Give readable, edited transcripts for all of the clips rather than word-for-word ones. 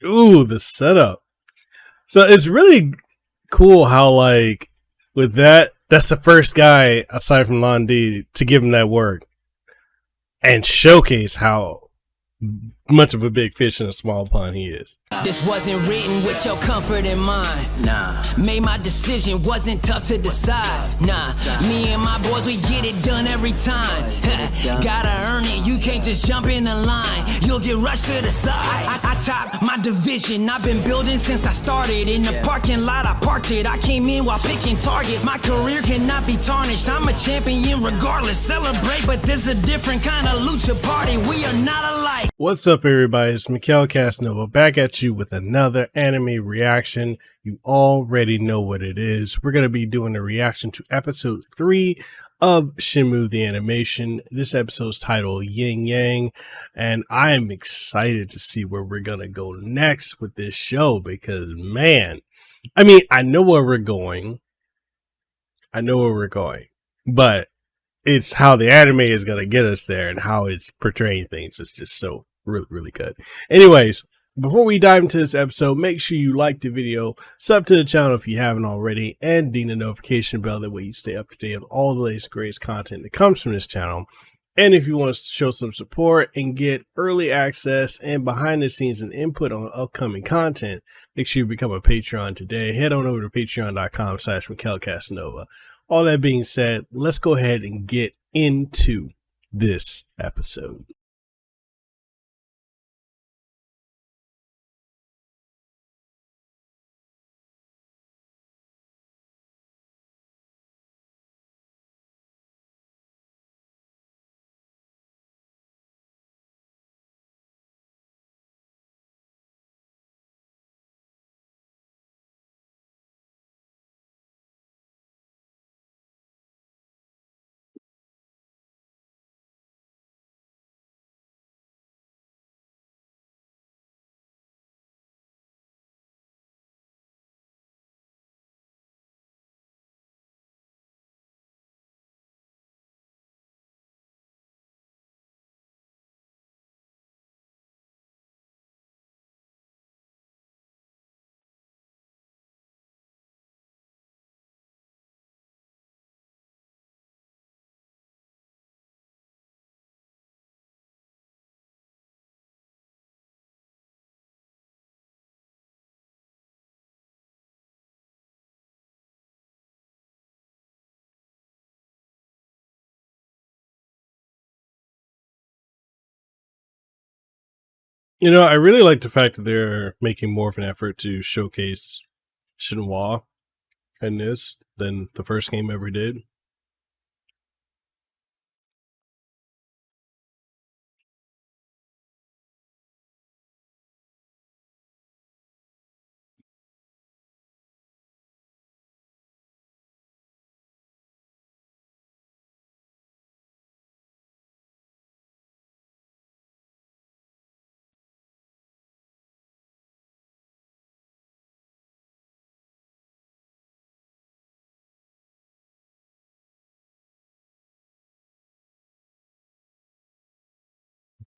Ooh, the setup. So it's really cool how like with that's the first guy aside from Lon D to give him that work and showcase how much of a big fish in a small pond he is. This wasn't written with your comfort in mind. Nah. Made my decision, wasn't tough to decide. Nah. Me and my boys, we get it done every time. Gotta earn it, you can't just jump in the line. You'll get rushed to the side. I top my division, I've been building since I started. In the parking lot, I parked it. I came in while picking targets. My career cannot be tarnished. I'm a champion regardless. Celebrate, but this a different kind of lucha party. We are not alike. What's up, everybody? It's Mekel Kasanova back at you with another anime reaction. You already know what it is. We're going to be doing a reaction to episode 3 of Shenmue the Animation. This episode is titled Yinyang, and I am excited to see where we're going to go next with this show because, man, I mean, I know where we're going. But it's how the anime is going to get us there and how it's portraying things. It's just so really good. Anyways, before we dive into this episode, make sure you like the video, sub to the channel if you haven't already, and ding the notification bell. That way you stay up to date on all the latest greatest content that comes from this channel. And if you want to show some support and get early access and behind the scenes and input on upcoming content, make sure you become a Patreon today. Head on over to patreon.com/Mekel Kasanova. All that being said, let's go ahead and get into this episode. You know, I really like the fact that they're making more of an effort to showcase Shenmue in this than the first game ever did.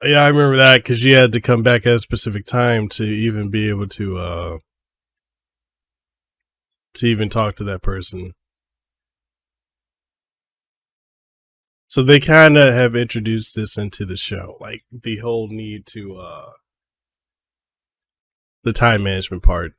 Yeah, I remember that because you had to come back at a specific time to even be able to even talk to that person. So they kind of have introduced this into the show, like the whole need to the time management part.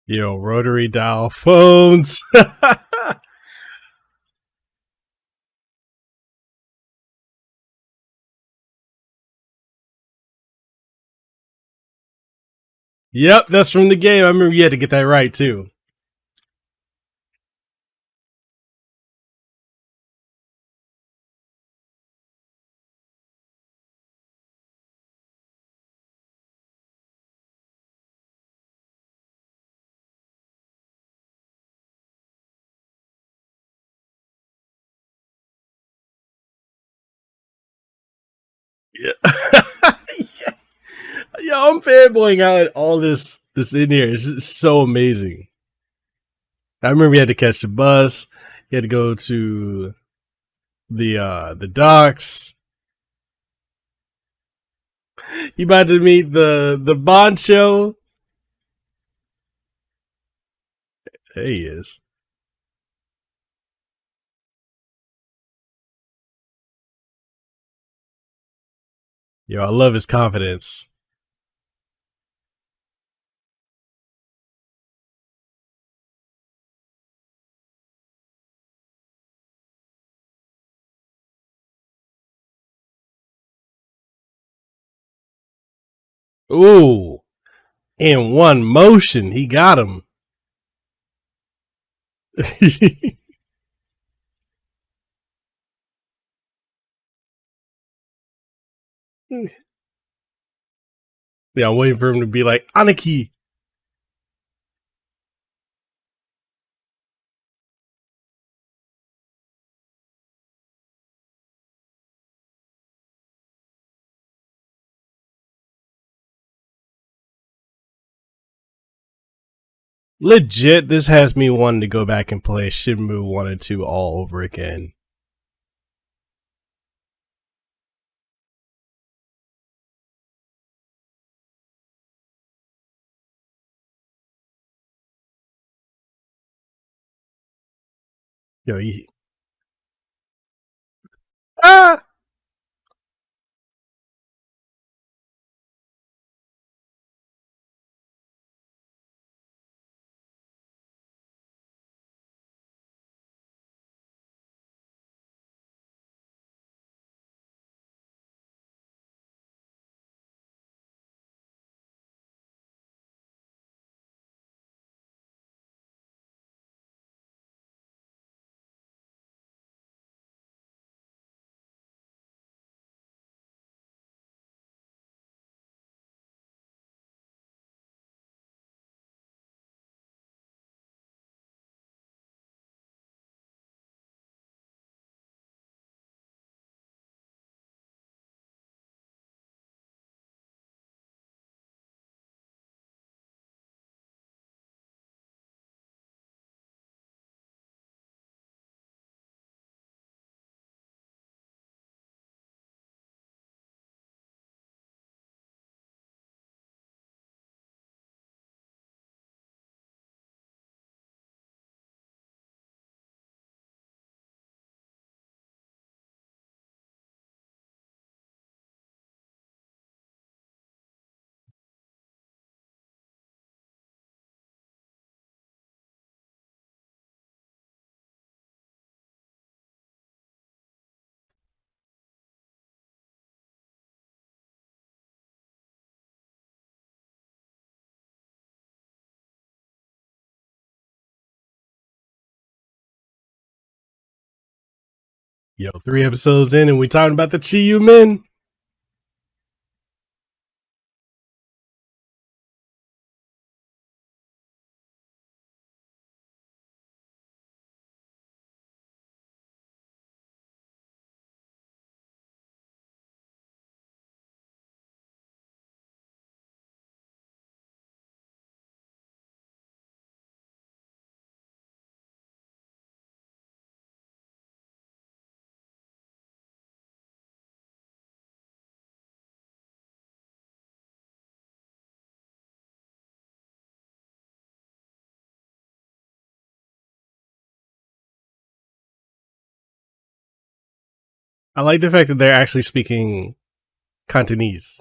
Yo, rotary dial phones. Yep, that's from the game. I remember you had to get that right too. Yeah. Yo, I'm fanboying out at all this in here. It's so amazing. I remember you had to catch the bus. You had to go to the docks. You about to meet the Boncho. There he is. Yo, I love his confidence. Ooh, in one motion, he got him. Yeah, I'm waiting for him to be like Aniki. Legit, this has me wanting to go back and play Shenmue 1 and 2 all over again. Yo, ah! Yo, 3 episodes in and we talking about the Chiyu men. I like the fact that they're actually speaking Cantonese.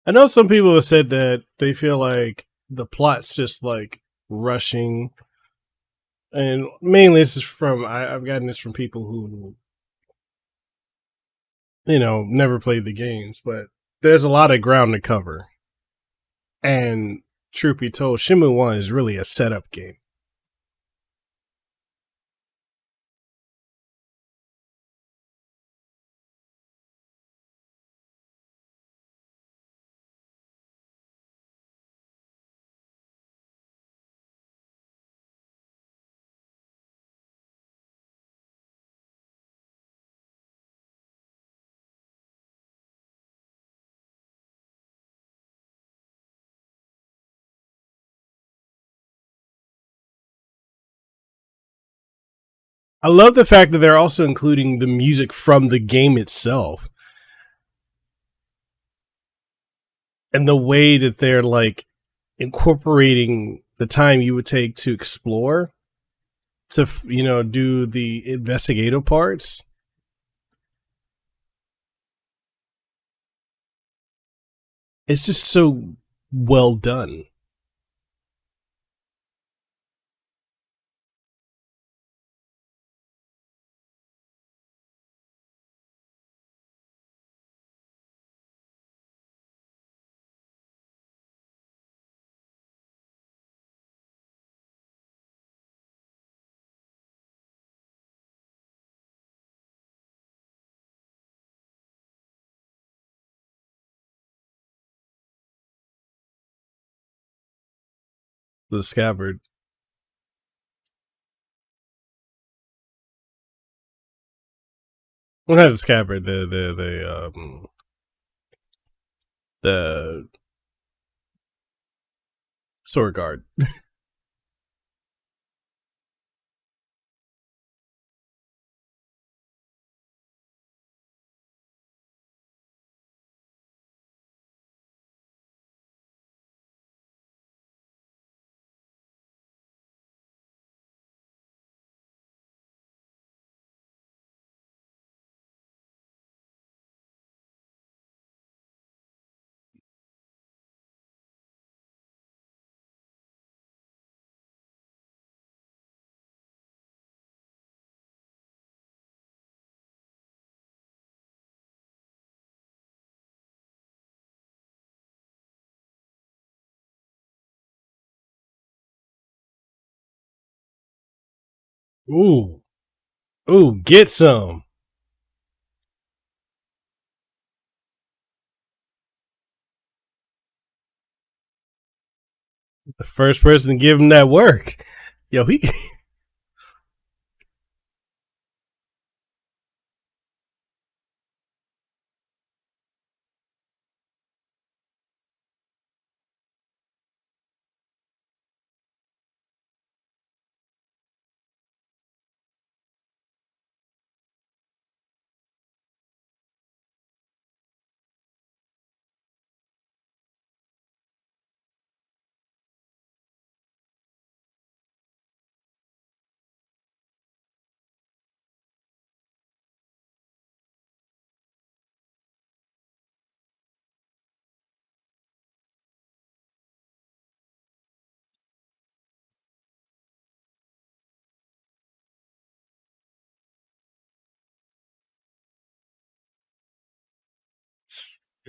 I know some people have said that they feel like the plot's just like rushing, and mainly this is from I've gotten this from people who never played the games, but there's a lot of ground to cover. And truth be told, Shenmue 1 is really a setup game. I love the fact that they're also including the music from the game itself, and the way that they're like incorporating the time you would take to explore to do the investigative parts. It's just so well done. The scabbard. Well, not the scabbard. The sword guard. Ooh, ooh, get some. The first person to give him that work. Yo, he.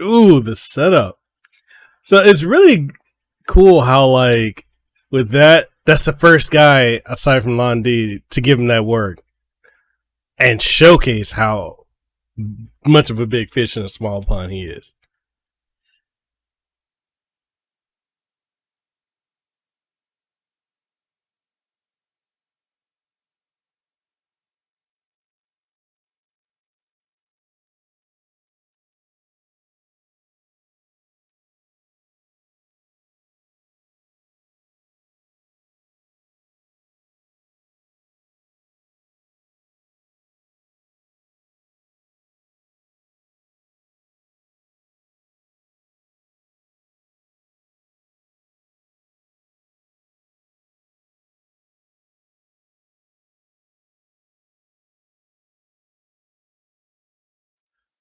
Ooh, the setup. So it's really cool how like with that's the first guy aside from Lon D to give him that work and showcase how much of a big fish in a small pond he is.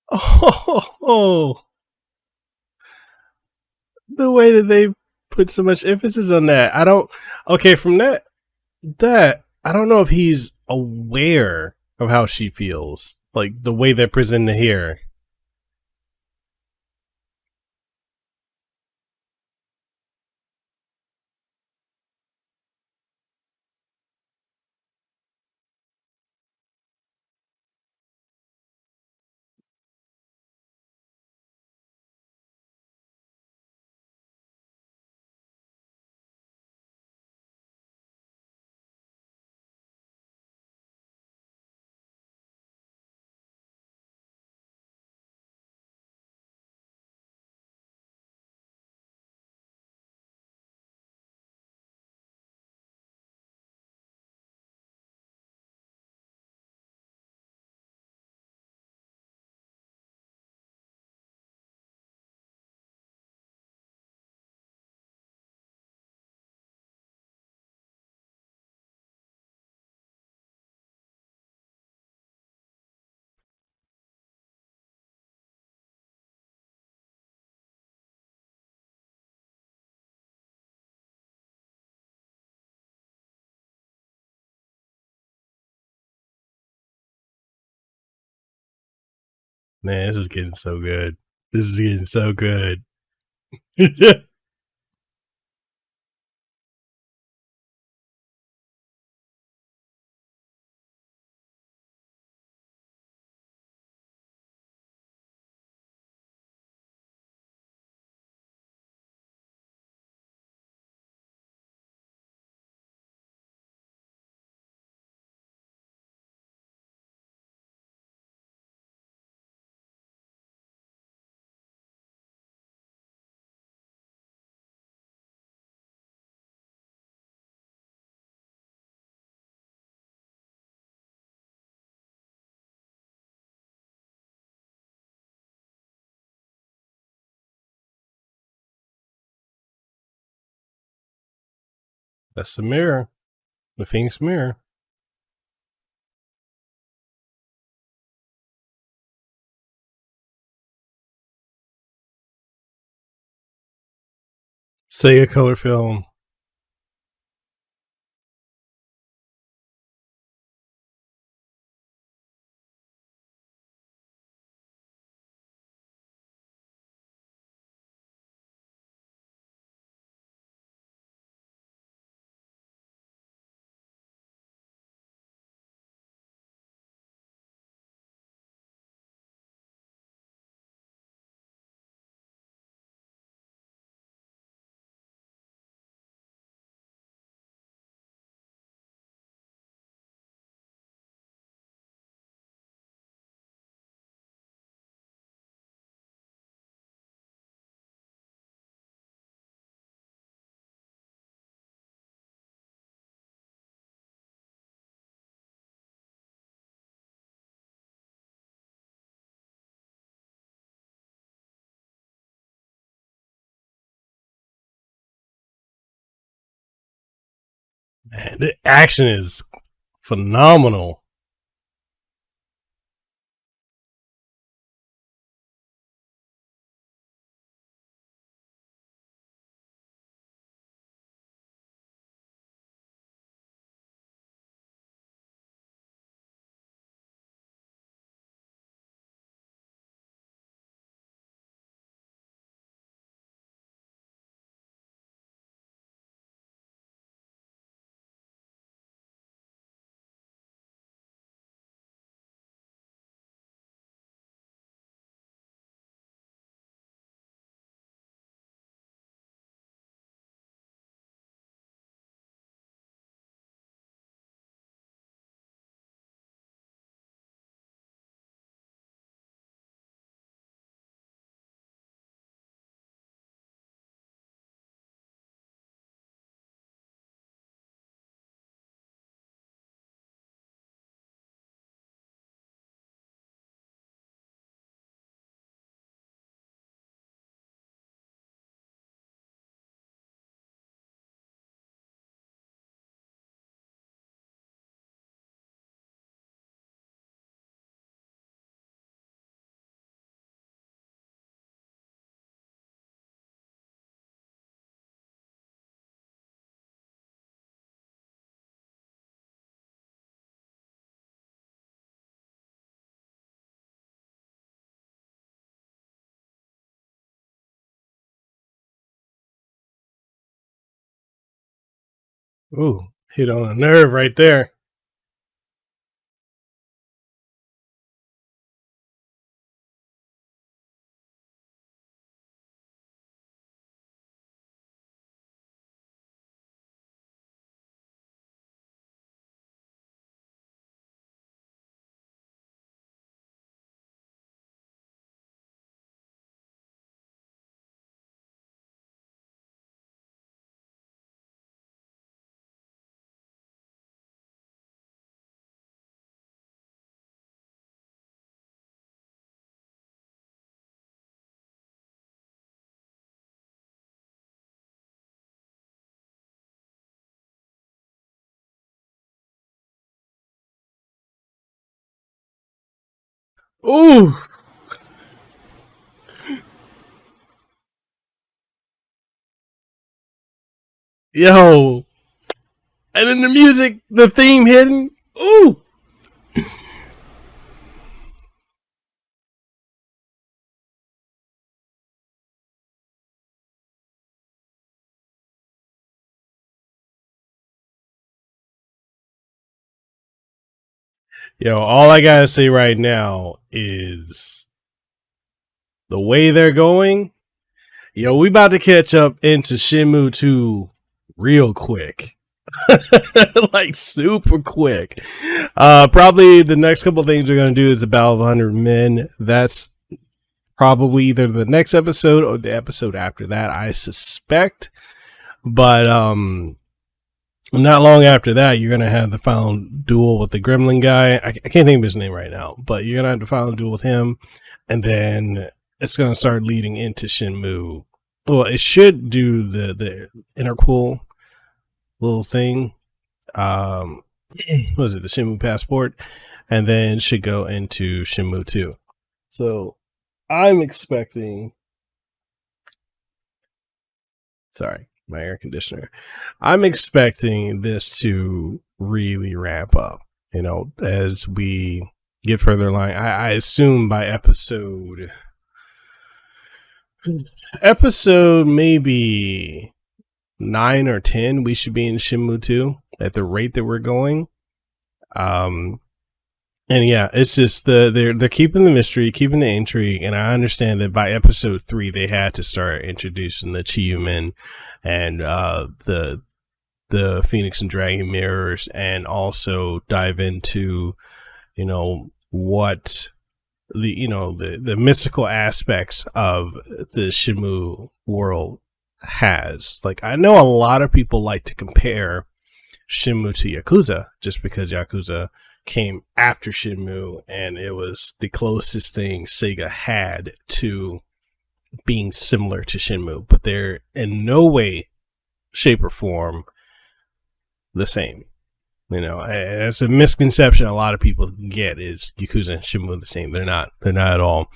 Oh, the way that they put so much emphasis on that. I don't. Okay, from that I don't know if he's aware of how she feels, like the way they're presented here. Man, this is getting so good. This is getting so good. That's the mirror, the Phoenix mirror. Sega color film. Man, the action is phenomenal. Ooh, hit on a nerve right there. Ooh, yo. And then the music, the theme hitting. Ooh. Yo, all I gotta say right now is the way they're going. Yo, we about to catch up into Shenmue 2 real quick. Like super quick. Probably the next couple things we're gonna do is a Battle of 100 Men. That's probably either the next episode or the episode after that, I suspect. But not long after that, you're gonna have the final duel with the Gremlin guy. I can't think of his name right now, but you're gonna have the final duel with him, and then it's gonna start leading into Shenmue. Well, it should do the interquel little thing. What was it, the Shenmue passport, and then should go into Shenmue 2. So I'm expecting. Sorry, my air conditioner. I'm expecting this to really ramp up, you know, as we get further along. I assume by episode maybe 9 or 10, we should be in Shenmue 2 at the rate that we're going. And yeah, it's just they're keeping the mystery, keeping the intrigue, and I understand that by episode 3 they had to start introducing the Chiyumen and the Phoenix and Dragon mirrors, and also dive into, you know, what the mystical aspects of the Shenmue world has. Like, I know a lot of people like to compare Shenmue to Yakuza just because Yakuza came after Shenmue and it was the closest thing Sega had to being similar to Shenmue, but they're in no way, shape, or form the same. You know, it's a misconception a lot of people get, is Yakuza and Shenmue the same. They're not at all.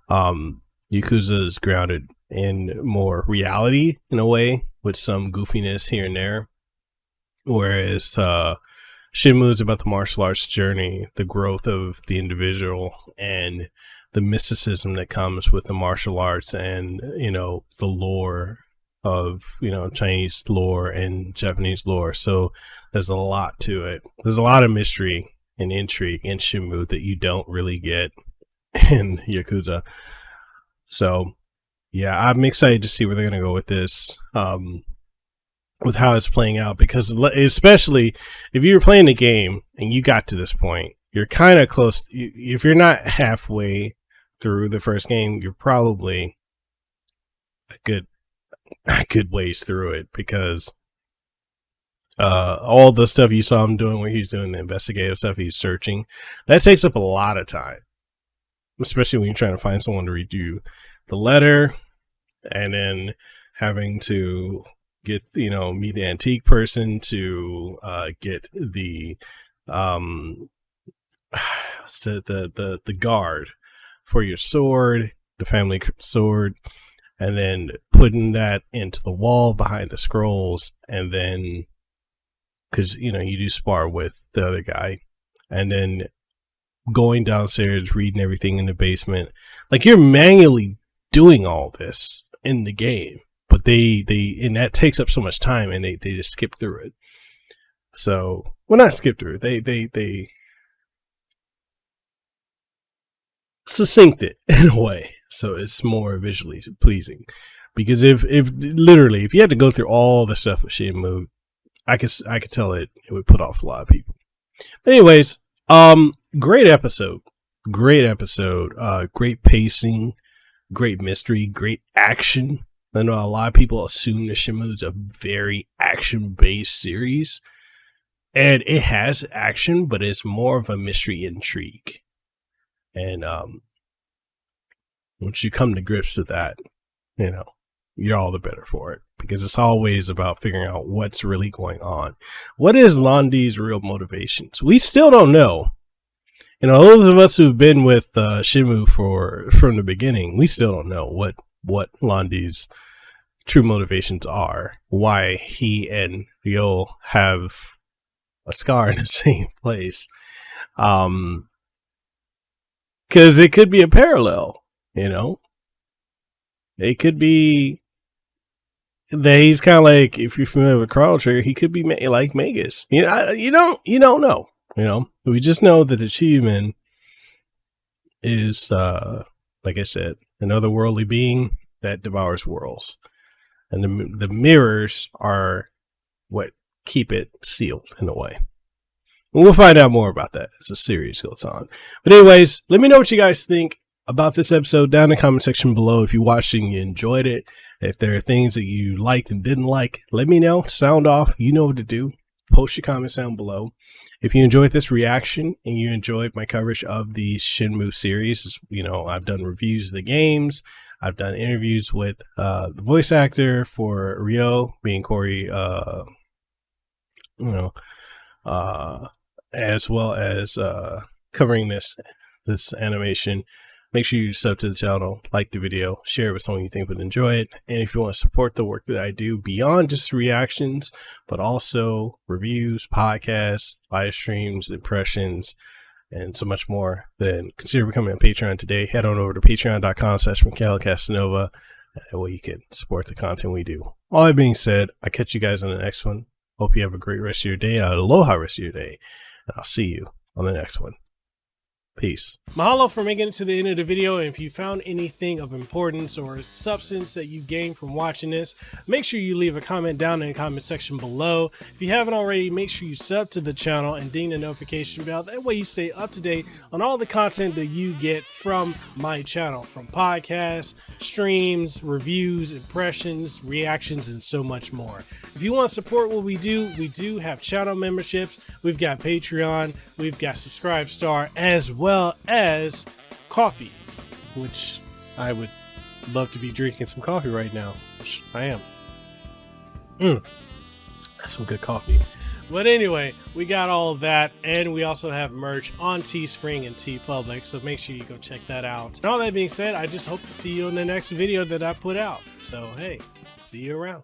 Yakuza is grounded in more reality in a way, with some goofiness here and there, whereas Shenmue is about the martial arts journey, the growth of the individual, and the mysticism that comes with the martial arts, and, you know, the lore of, you know, Chinese lore and Japanese lore. So there's a lot to it. There's a lot of mystery and intrigue in Shenmue that you don't really get in Yakuza. So yeah, I'm excited to see where they're going to go with this. With how it's playing out, because especially if you're playing the game and you got to this point, you're kind of close. If you're not halfway through the first game, you're probably a good ways through it, because all the stuff you saw him doing where he's doing the investigative stuff, he's searching, that takes up a lot of time, especially when you're trying to find someone to read you the letter, and then having to get, you know, meet the antique person to get the the guard for your sword, the family sword, and then putting that into the wall behind the scrolls, and then, because, you know, you do spar with the other guy, and then going downstairs, reading everything in the basement. Like, you're manually doing all this in the game, but they and that takes up so much time, and they just skip through it. So, well, not skip through. They succinct it in a way, so it's more visually pleasing. Because if literally if you had to go through all the stuff with Shenmue, I could tell it would put off a lot of people. But anyways, great episode, great pacing, great mystery, great action. I know a lot of people assume that Shenmue is a very action-based series, and it has action, but it's more of a mystery intrigue. And once you come to grips with that, you know, you're all the better for it, because it's always about figuring out what's really going on. What is Landi's real motivations? We still don't know. You know, those of us who've been with Shenmue from the beginning, we still don't know what Landi's true motivations are. Why he and Ryo have a scar in the same place. Because it could be a parallel, you know. It could be that he's kind of like, if you're familiar with Chrono Trigger, he could be like Magus. You know, you don't know. You know, we just know that the achievement is, like I said, an otherworldly being that devours worlds, and the mirrors are what keep it sealed in a way. And we'll find out more about that as the series goes on. But anyways, let me know what you guys think about this episode down in the comment section below. If you watched and you enjoyed it, if there are things that you liked and didn't like, let me know. Sound off. You know what to do. Post your comments down below. If you enjoyed this reaction and you enjoyed my coverage of the Shenmue series, you know, I've done reviews of the games. I've done interviews with the voice actor for Ryo, being Corey, as well as covering this animation. Make sure you sub to the channel, like the video, share it with someone you think would enjoy it. And if you want to support the work that I do beyond just reactions, but also reviews, podcasts, live streams, impressions, and so much more, then consider becoming a Patreon today. Head on over to patreon.com/Mekel Kasanova. That way you can support the content we do. All that being said, I'll catch you guys on the next one. Hope you have a great rest of your day. Aloha rest of your day. And I'll see you on the next one. Peace. Mahalo for making it to the end of the video. And if you found anything of importance or substance that you gained from watching this, make sure you leave a comment down in the comment section below. If you haven't already, make sure you sub to the channel and ding the notification bell. That way you stay up to date on all the content that you get from my channel, from podcasts, streams, reviews, impressions, reactions, and so much more. If you want to support what we do have channel memberships. We've got Patreon, we've got Subscribe Star, as well as coffee, which I would love to be drinking some coffee right now, which I am. That's some good coffee. But anyway, we got all of that, and we also have merch on Teespring and TeePublic, so make sure you go check that out. And all that being said, I just hope to see you in the next video that I put out. So hey, see you around.